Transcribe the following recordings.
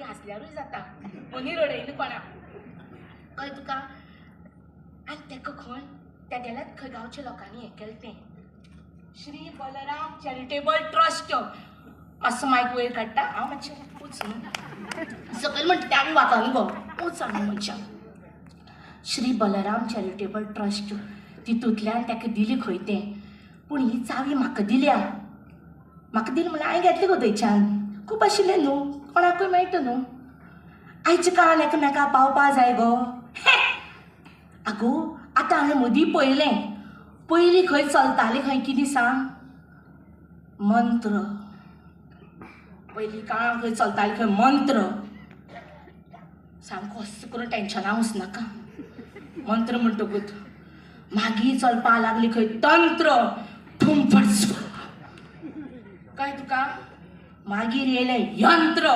मागीर हांसल्यारूय जाता मनी रडयना कोणा कळ्ळें तुका आनी तेका खंय त्या गेल्यात खंय गांवच्या लोकांनी हें केलें तें श्री बलराम चॅरिटेबल ट्रस्ट असं मायक वयर काडटा हांव मातशें उच न्हू सकयल म्हणटा तें आमी वागांनी गो उच आमी मनशां श्री बलराम चॅरिटेबल ट्रस्ट तितूंतल्यान ताका दिली खंय तें पूण ही चावी म्हाका दिल्या म्हाका दिली म्हळ्यार हांवें घेतली गो थंयच्यान खूब आशिल्लें न्हू कोणाकूय मेळटा न्हू आयच्या काळान एकामेकाक पावपा जाय गो आगो आतां हांवें मदीं पळयलें पयलीं खंय चलतालें खंय कितें सांग मंत्र पयलीं काळान खंय चलतालें खंय मंत्र सामको असो करून टेन्शनां वचनाका मंत्र म्हणटकूच मागीर चलपा लागली खंय तंत्र ठुमफट कळ्ळें तुका मागीर येयलें यंत्र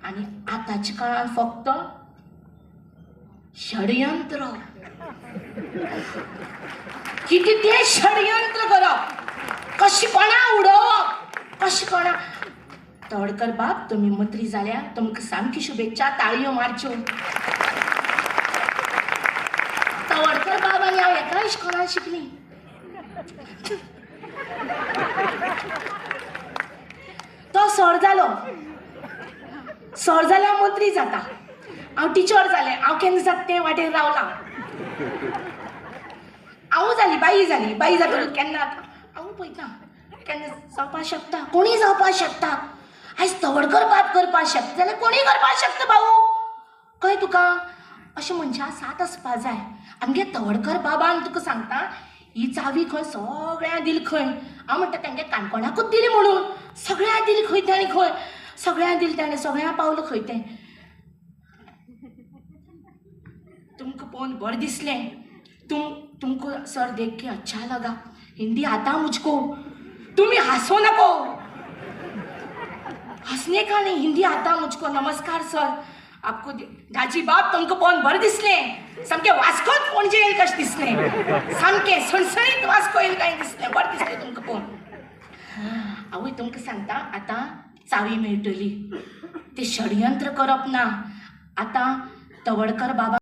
आनी आतांच्या काळान फक्त षडयंत्र कितें तें षडयंत्र करप कशें कोणा उडोवप कशें कोणा तवडकर बाब तुमी मंत्री जाल्यार तुमकां सामकी शुभेच्छा ताळयो मारच्यो तवडकर बाब आनी हांव एका इश्कोलान शिकलीं तो सर जाल्यार मंत्री जाता हांव टिचर जालें हांव केन्ना जाता तें वाटेर रावलां हांव जाली बाई जातकूच केन्ना आतां हांव पळयता केन्ना जावपाक शकता कोणीय जावपाक शकता आयज तवडकर बाब करपाक शकता जाल्यार कोणीय करपाक शकता भाऊ कळ्ळें तुका अशें मनशां साथ आसपा जाय आमगे तवडकर बाबान तुका सांगता ही चावी खंय सगळ्यांक दिली खंय हांव म्हणटा तांगे काणकोणाकूच दिली म्हणून सगळ्यांक दिली खंय ताणें खंय सगळ्यांक दिली ताणें सगळ्यांक पावलं खंय तें तुमकां पळोवन बरें दिसलें तुमको सर देख के अच्छा लगा हिंदी आता मुझको तुम्ही हंसो नको हंसने का नहीं हिंदी आता मुझको नमस्कार सर आपको दाजी बाब तुमको पळोवन बरें दिसलें सामकें वास्कोच पणजे येयल कशें दिसलें सामकें सणसणीत वास्को येयल काय दिसलें बरें दिसलें तुमकां पळोवन आवय तुमकां सांगता आतां चावी मेळटली तें षडयंत्र करप ना आतां तवडकर बाबा